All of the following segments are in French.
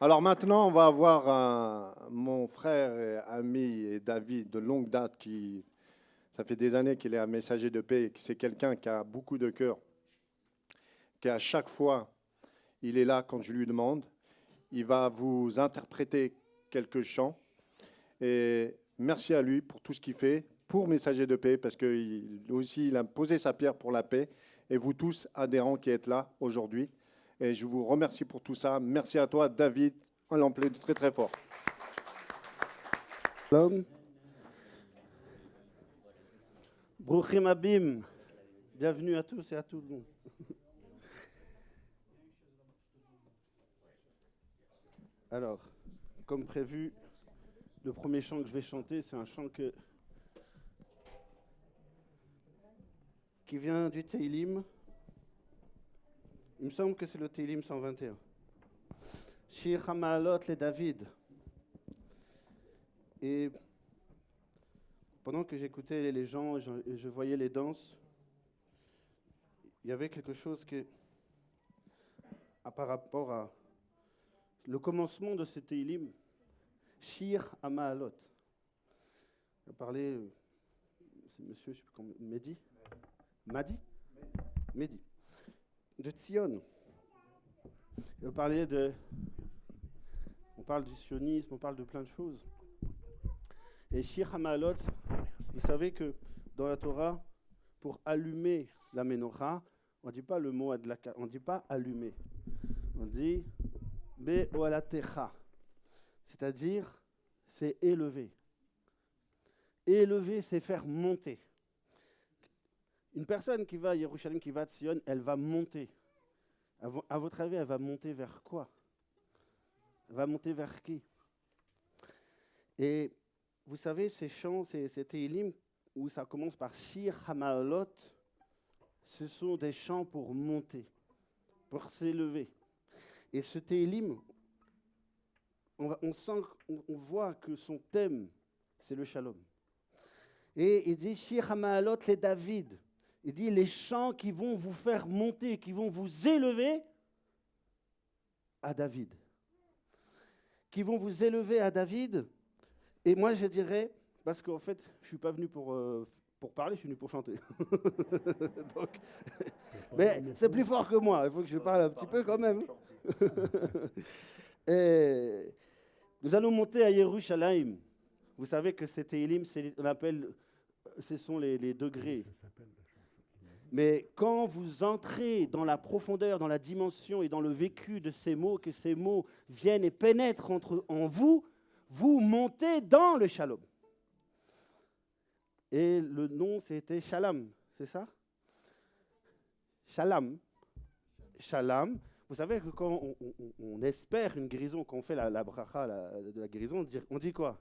Alors maintenant, on va avoir mon frère et ami et David de longue date ça fait des années qu'il est un messager de paix, et que c'est quelqu'un qui a beaucoup de cœur, qui à chaque fois, il est là quand je lui demande. Il va vous interpréter quelques chants et merci à lui pour tout ce qu'il fait pour Messager de paix parce qu'il aussi il a posé sa pierre pour la paix et vous tous adhérents qui êtes là aujourd'hui. Et je vous remercie pour tout ça. Merci à toi, David. On l'emplit très très fort. Shalom. Bruchim Abim. Bienvenue à tous et à tout le monde. Alors, comme prévu, le premier chant que je vais chanter, c'est un chant qui vient du Teilim. Il me semble que c'est le Teilim 121. Shir Hamaalot le David. Et pendant que j'écoutais les gens et je voyais les danses, il y avait quelque chose par rapport à le commencement de ce Teilim, Shir Hamaalot. Il a parlé, c'est monsieur, je sais plus comment, Mehdi, de Tzion. On parle du sionisme, on parle de plein de choses. Et Shir Hamaalot, vous savez que dans la Torah, pour allumer la menorah, on ne dit pas le mot adlaka, on ne dit pas allumer. On dit be'olatecha, c'est-à-dire c'est élever. Élever, c'est faire monter. Une personne qui va à Jérusalem, qui va à Tzion, elle va monter. À votre avis, elle va monter vers quoi? Elle va monter vers qui? Et vous savez, ces chants, ces Teilim, où ça commence par Shir Hamaalot, ce sont des chants pour monter, pour s'élever. Et ce Teilim, on voit que son thème, c'est le shalom. Et il dit Shir Hamaalot le David. Il dit les chants qui vont vous faire monter, qui vont vous élever à David. Qui vont vous élever à David. Et moi, je dirais, parce qu'en fait, je ne suis pas venu pour parler, je suis venu pour chanter. Donc, mais c'est plus fort que moi, il faut que je parle un petit peu quand même. Et nous allons monter à Jérusalem. Vous savez que c'est Teilim, ce sont les degrés. Mais quand vous entrez dans la profondeur, dans la dimension et dans le vécu de ces mots, que ces mots viennent et pénètrent en vous, vous montez dans le shalom. Et le nom, c'était Shalom, c'est ça? Shalom. Shalom. Vous savez que quand on espère une guérison, quand on fait la bracha de la guérison, on dit quoi?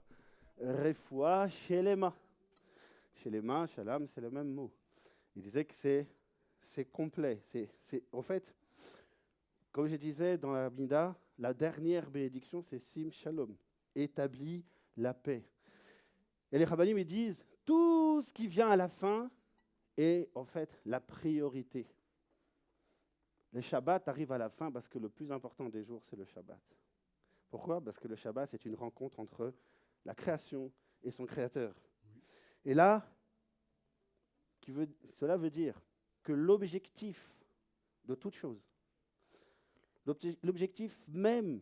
Refoua shelema. Shelema, shalom, c'est le même mot. Il disait que c'est complet. En fait, comme je disais dans la Mida, la dernière bénédiction, c'est Sim Shalom. Établit la paix. Et les rabbinim, ils disent, tout ce qui vient à la fin est en fait la priorité. Le Shabbat arrive à la fin parce que le plus important des jours, c'est le Shabbat. Pourquoi? Parce que le Shabbat, c'est une rencontre entre la création et son créateur. Et là, cela veut dire que l'objectif de toute chose, l'objectif même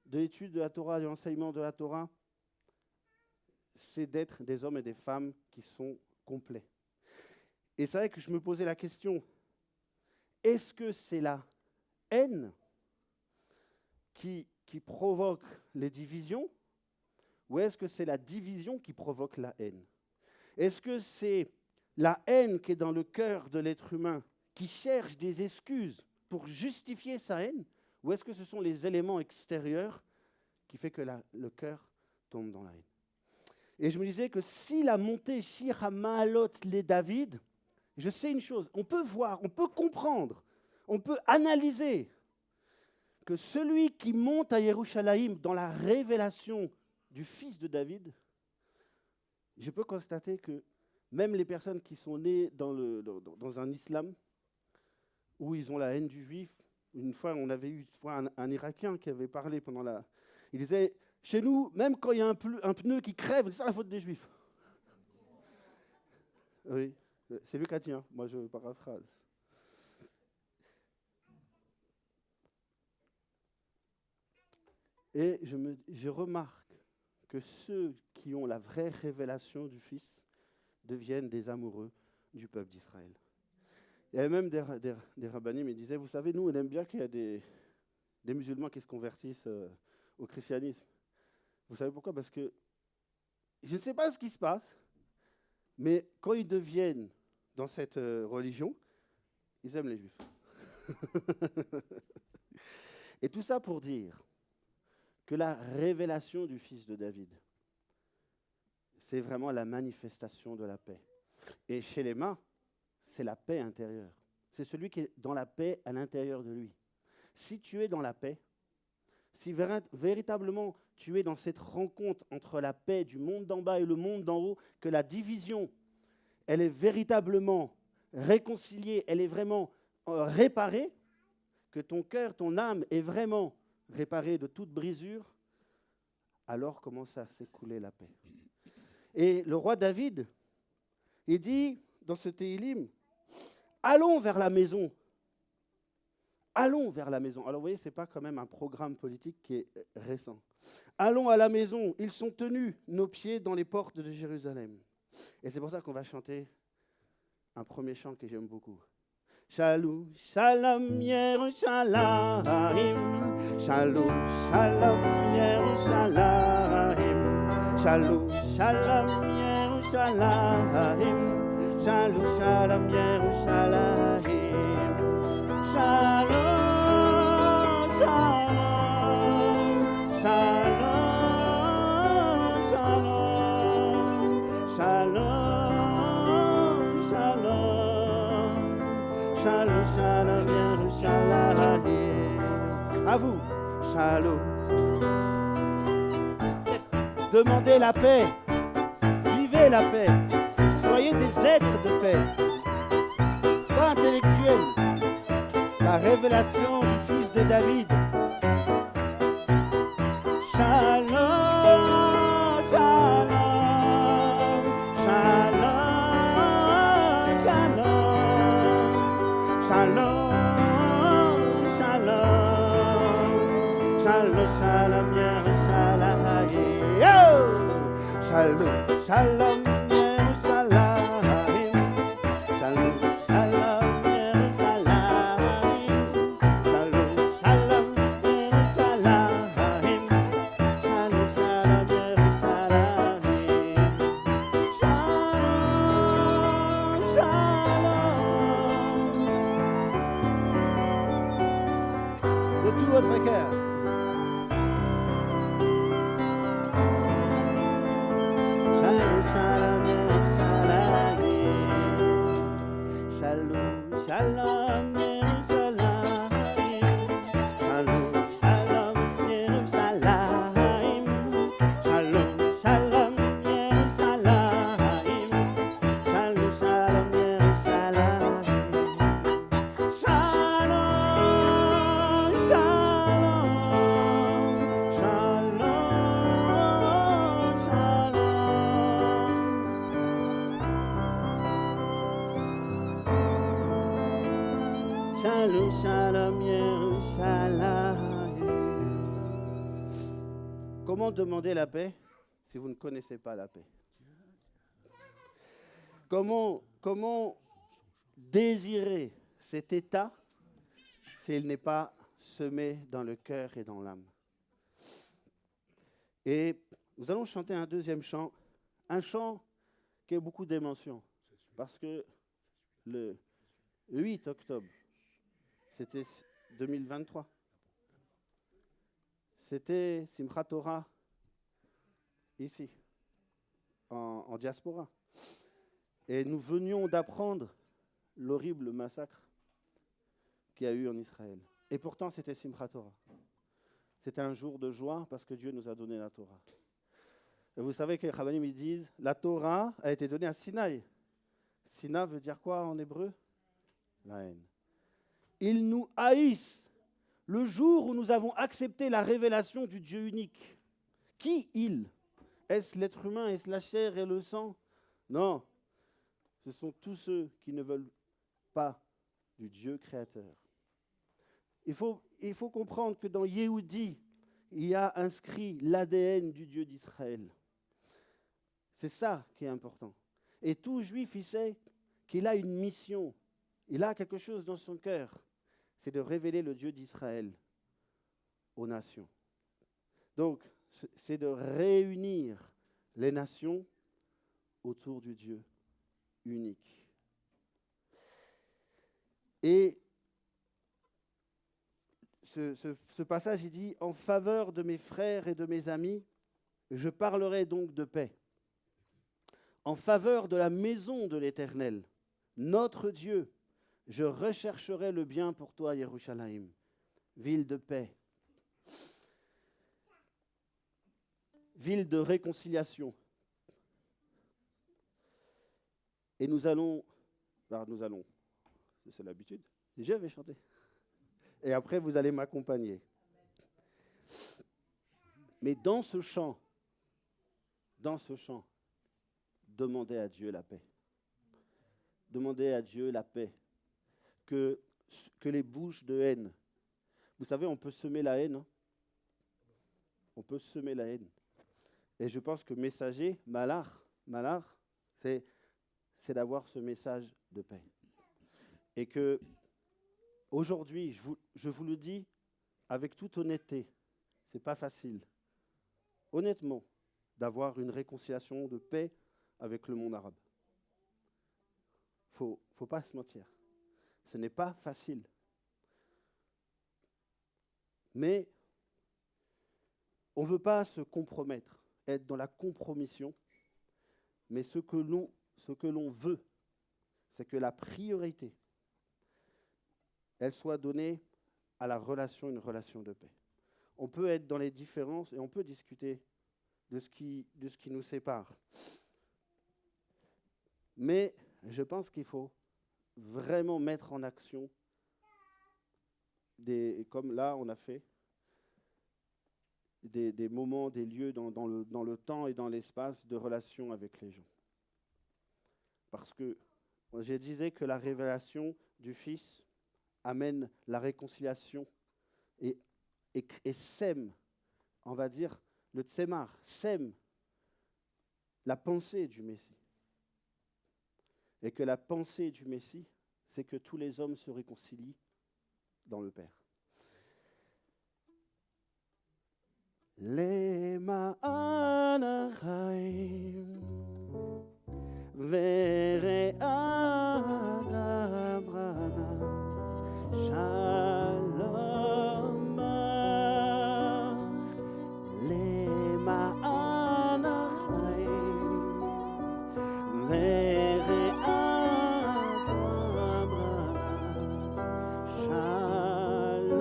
de l'étude de la Torah, de l'enseignement de la Torah, c'est d'être des hommes et des femmes qui sont complets. Et c'est vrai que je me posais la question, est-ce que c'est la haine qui provoque les divisions ou est-ce que c'est la division qui provoque la haine? Est-ce que c'est la haine qui est dans le cœur de l'être humain qui cherche des excuses pour justifier sa haine ou est-ce que ce sont les éléments extérieurs qui font que le cœur tombe dans la haine? Et je me disais que si la montée Shir Hamaalot les David, je sais une chose, on peut voir, on peut comprendre, on peut analyser que celui qui monte à Jérusalem dans la révélation du fils de David, je peux constater que même les personnes qui sont nées dans un islam où ils ont la haine du juif, Une fois, on avait eu un Irakien qui avait parlé pendant la... Il disait, chez nous, même quand il y a un pneu qui crève, c'est ça la faute des Juifs. Oui, c'est lui qui a dit, hein. Moi je paraphrase. Et je remarque que ceux qui ont la vraie révélation du Fils deviennent des amoureux du peuple d'Israël. Il y avait même des rabbinim qui disaient, vous savez, nous, on aime bien qu'il y a des musulmans qui se convertissent au christianisme. Vous savez pourquoi? Parce que je ne sais pas ce qui se passe, mais quand ils deviennent dans cette religion, ils aiment les Juifs. Et tout ça pour dire que la révélation du Fils de David, c'est vraiment la manifestation de la paix. Et chez les mains, c'est la paix intérieure. C'est celui qui est dans la paix à l'intérieur de lui. Si tu es dans la paix, si véritablement tu es dans cette rencontre entre la paix du monde d'en bas et le monde d'en haut, que la division, elle est véritablement réconciliée, elle est vraiment réparée, que ton cœur, ton âme est vraiment réparée de toute brisure, alors commence à s'écouler la paix. Et le roi David, il dit dans ce Téhilim, allons vers la maison. Allons vers la maison. Alors vous voyez, ce n'est pas quand même un programme politique qui est récent. Allons à la maison. Ils sont tenus, nos pieds, dans les portes de Jérusalem. Et c'est pour ça qu'on va chanter un premier chant que j'aime beaucoup. Shalom, shalom, Yerushalayim. Shalom, shalom, Yerushalayim. Shalom, shalom, Yerushalayim. Shalom, shalom, Yerushalayim. Shalom, shalom, shalom, shalom, shalom, shalom, shalom, shalom, Yerushalayim. À vous, shalom. Demandez la paix, vivez la paix, soyez des êtres de paix, pas intellectuels. La révélation du Fils de David. Shalom, shalom, shalom, shalom, shalom, shalom, shalom, shalom, Yerushalayim. Shalom, shalom, Yerushalayim. Shalom, shalom. Votre cœur. Shalom, shalom, Yerushalayim. Shalom, shalom, Yerushalayim. Shalom, shalom, Yerushalayim. Shalom, shalom, Yerushalayim. Shalom, shalom, Yerushalayim. Shalom, shalom, shalom, Yerushalayim. Comment demander la paix si vous ne connaissez pas la paix? Comment désirer cet état s'il n'est pas semé dans le cœur et dans l'âme? Et nous allons chanter un deuxième chant, un chant qui a beaucoup d'émotions, parce que le 8 octobre, c'était 2023, c'était Simchat Torah, ici, en diaspora. Et nous venions d'apprendre l'horrible massacre qu'il y a eu en Israël. Et pourtant, c'était Simchat Torah. C'était un jour de joie parce que Dieu nous a donné la Torah. Et vous savez que les Rabbanim ils disent, la Torah a été donnée à Sinaï. Sina veut dire quoi en hébreu? La haine. Ils nous haïssent Le jour où nous avons accepté la révélation du Dieu unique. Qui il? Est-ce l'être humain? Est-ce la chair et le sang? Non. Ce sont tous ceux qui ne veulent pas du Dieu créateur. Il faut comprendre que dans Yehudi, il y a inscrit l'ADN du Dieu d'Israël. C'est ça qui est important. Et tout juif, il sait qu'il a une mission. Il a quelque chose dans son cœur. C'est de révéler le Dieu d'Israël aux nations. Donc, c'est de réunir les nations autour du Dieu unique. Et ce passage, il dit « En faveur de mes frères et de mes amis, je parlerai donc de paix. En faveur de la maison de l'Éternel, notre Dieu, je rechercherai le bien pour toi, Yerushalayim, ville de paix, ville de réconciliation. » Et nous allons, c'est l'habitude, je vais chanter. Et après, vous allez m'accompagner. Mais dans ce chant, demandez à Dieu la paix. Demandez à Dieu la paix. Que les bouches de haine. Vous savez, on peut semer la haine. Hein? On peut semer la haine. Et je pense que messager, Malar, c'est d'avoir ce message de paix. Et que aujourd'hui, je vous le dis avec toute honnêteté, ce n'est pas facile, honnêtement, d'avoir une réconciliation de paix avec le monde arabe. Faut pas se mentir. Ce n'est pas facile. Mais on ne veut pas se compromettre, être dans la compromission, mais ce que l'on veut, c'est que la priorité, elle soit donnée à la relation, une relation de paix. On peut être dans les différences et on peut discuter de ce qui nous sépare. Mais je pense qu'il faut vraiment mettre en action, comme là on a fait, des moments, des lieux dans le temps et dans l'espace de relation avec les gens. Parce que je disais que la révélation du Fils amène la réconciliation et sème, on va dire, le tsemar, sème la pensée du Messie. Et que la pensée du Messie, c'est que tous les hommes se réconcilient dans le Père. Lema anachaim vere adabrana shalom lema anachaim vere adabrana shalom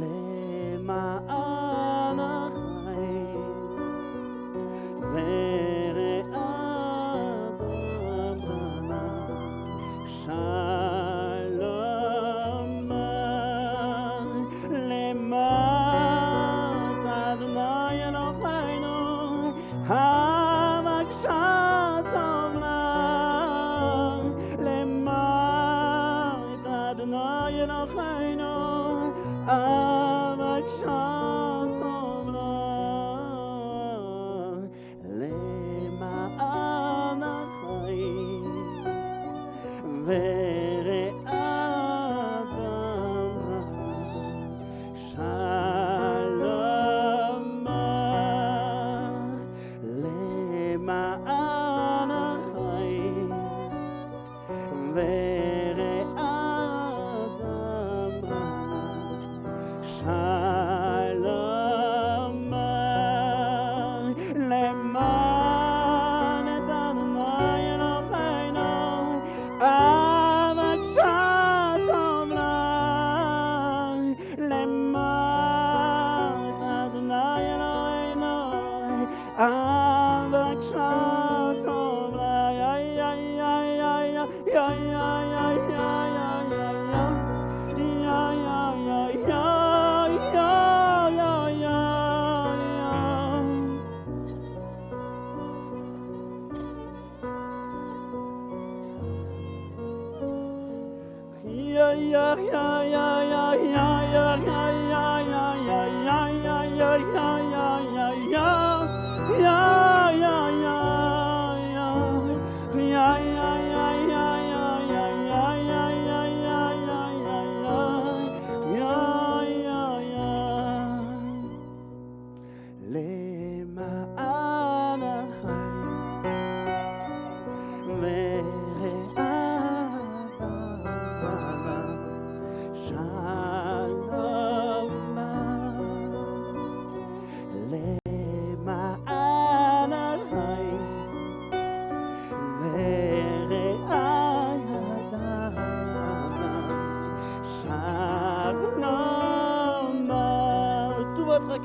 lema anachaim vere adabrana shalom lema Adonai Eloheinu havakshat omlam lema Adonai Eloheinu havakshat omlam lema anachaim vere adabrana shalom lema anachaim vere adabrana shalom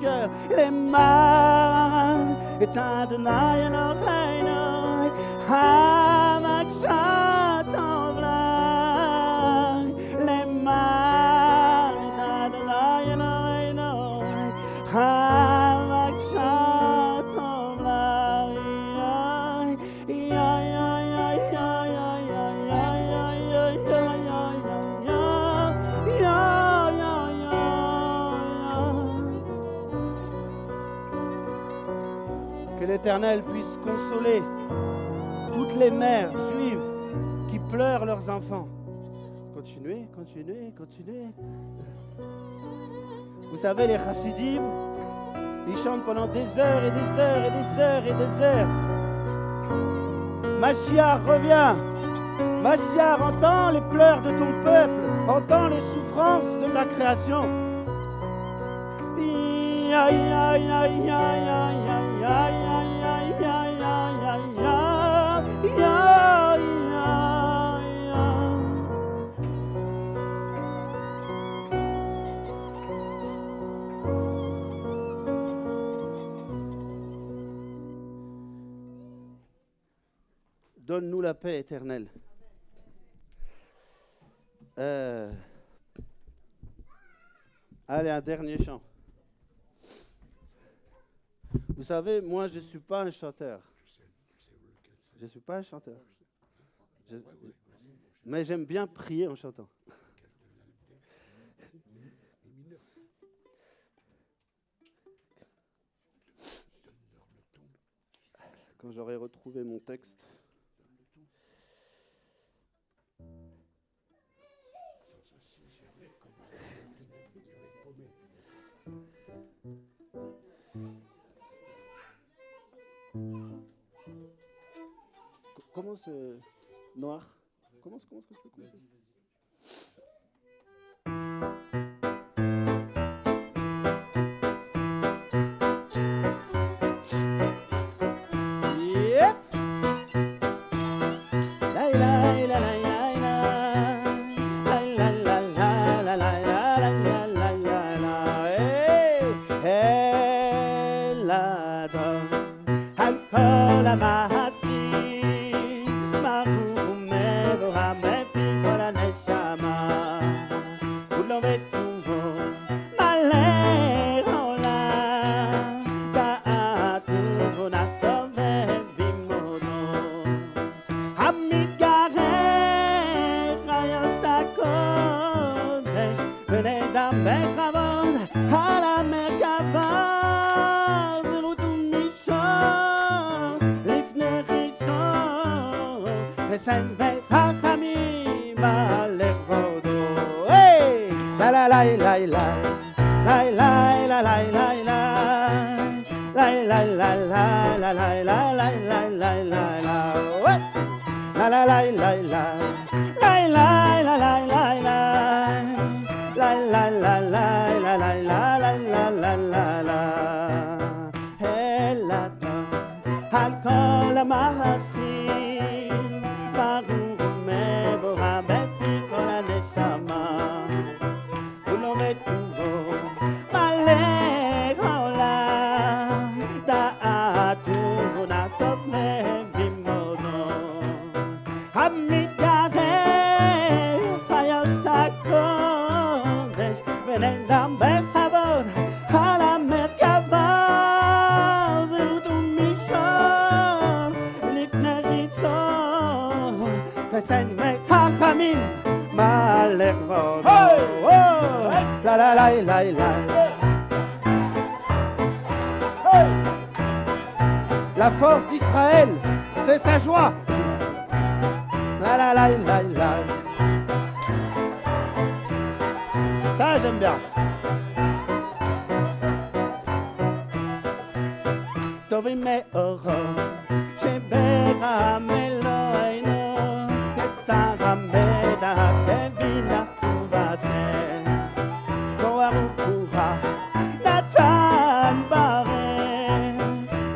cœur, les mains et Adonai Eloheinu, Hamakshat Ovlai, les mains et Adonai Eloheinu, Hamakshat Ovlai, que l'Éternel puisse consoler toutes les mères juives qui pleurent leurs enfants. Continuez, continuez, continuez. Vous savez, les chassidim, ils chantent pendant des heures et des heures et des heures et des heures. Mashiach, reviens. Mashiach, entends les pleurs de ton peuple, entends les souffrances de ta création. Donne-nous la paix éternelle. Allez, un dernier chant. Vous savez, moi, je ne suis pas un chanteur. Je ne suis pas un chanteur. Mais j'aime bien prier en chantant. Quand j'aurai retrouvé mon texte. Commence noir. Commence quand tu veux commencer. Yep. La la la la la la la la la la la la la la hey la da al kol amasi Hey! la la la la la. La force d'Israël, c'est sa joie. La la la la la. Ça j'aime bien. Tovi me oro, shebera meloino, ketzara meda kevina uvasne, koarukura natan bare,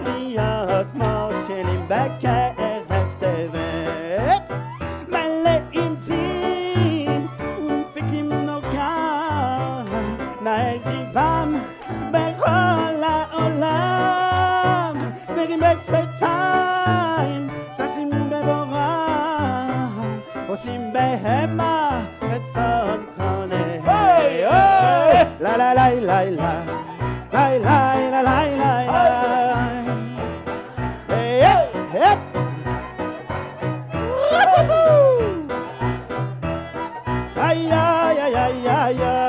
liot moshelim bekeref teve, mele imzim, fikim noga, naezivam bechol haolam. Say time, sasim bevora, osim behema, et son kone. Hey, hey, la la la la la, la la la la la la. Hey, hey, hey. Ay ay ay ay ay ay.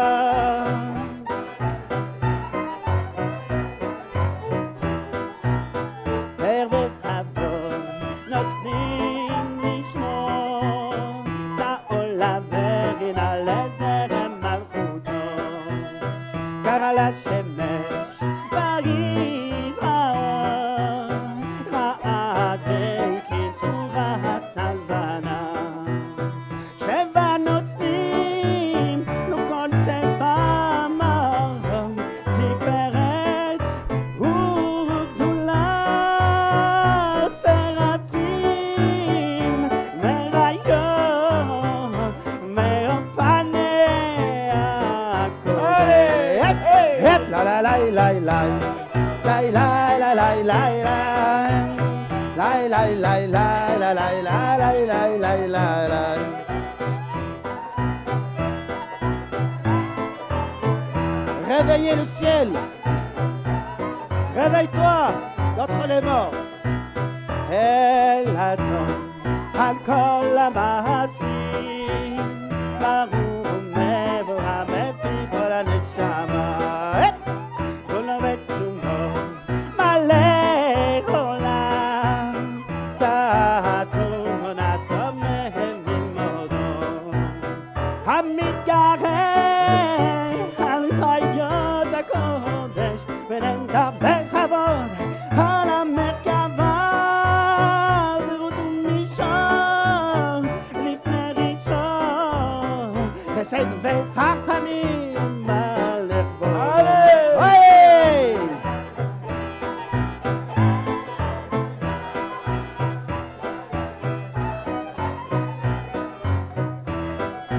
Réveillez le ciel, réveille-toi d'entre les morts. El Adon, Al-Kol HaMaasim, Baruch Mevorah Mefibol HaNeshama, Kol HaMetzumo, Malech Olam, Ta'atum Nasom Mehem Lilmodo, Hamidgareh Al Chayot HaKodesh, V'nendaber Chavod Al HaMerkava, Zerut u'Mishon Lifnei Rishon, Chesed ve'Chachamim Alevod. Hey!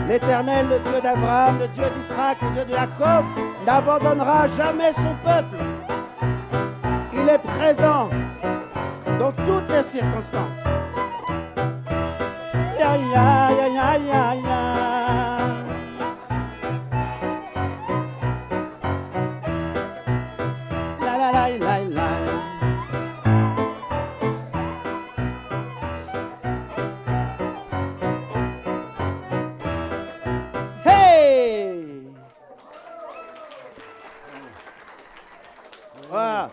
L'Éternel, le Dieu d'Abraham, le Dieu d'Isaac, le Dieu de Jacob, n'abandonnera jamais son peuple. Il est présent dans toutes les circonstances. Ya, ya, ya, ya, ya, ya. La, la, la, la, la. Hey! Voilà.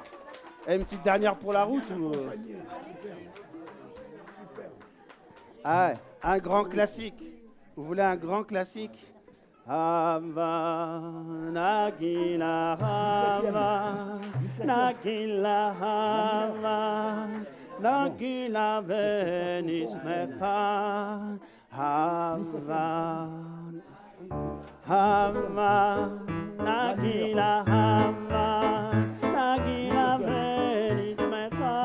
Et une petite dernière pour la route ou... Ah ouais, un grand classique. Vous voulez un grand classique? Hava, Nagila, Hava, Nagila, Hava, Nagila, Venismecha, Hava, Hava, Nagila, Hava, Nagila, Venismecha,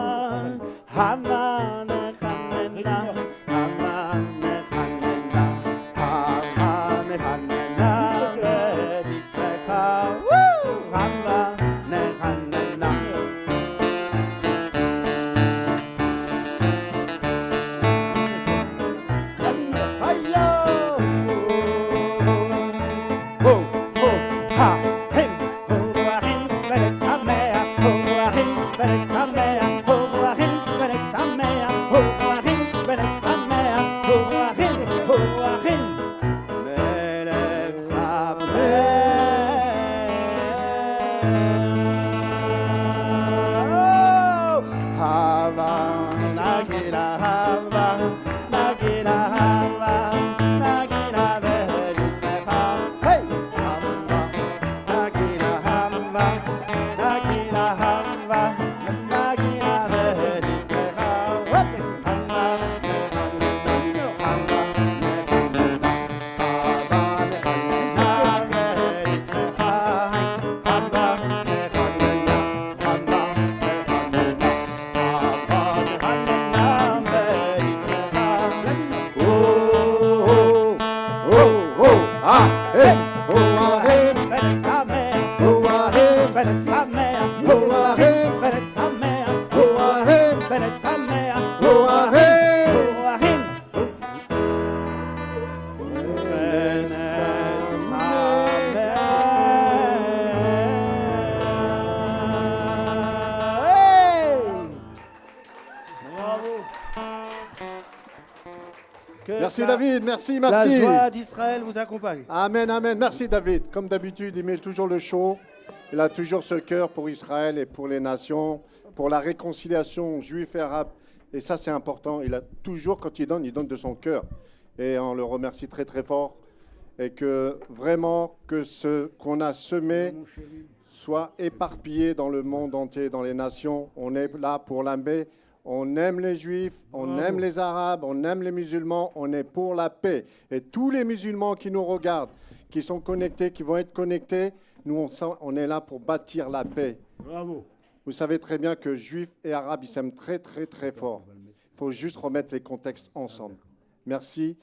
Hava, Nechanena, Hava, Nechanena, Hava, Nechanena, Venismecha, Hava, Nechanena. Hello! Oh, oh, ha, hey, oh. Merci David, merci, La merci. joie d'Israël vous accompagne. Amen, amen. Merci David. Comme d'habitude, il met toujours le show. Il a toujours ce cœur pour Israël et pour les nations, pour la réconciliation juif et arabe. Et ça, c'est important. Il a toujours, quand il donne de son cœur. Et on le remercie très, très fort. Et que vraiment, que ce qu'on a semé soit éparpillé dans le monde entier, dans les nations. On est là pour la paix. On aime les Juifs, on aime les Arabes, on aime les musulmans, on est pour la paix. Et tous les musulmans qui nous regardent, qui sont connectés, qui vont être connectés, nous, on est là pour bâtir la paix. Bravo. Vous savez très bien que Juifs et Arabes, ils s'aiment très, très, très fort. Il faut juste remettre les contextes ensemble. Merci.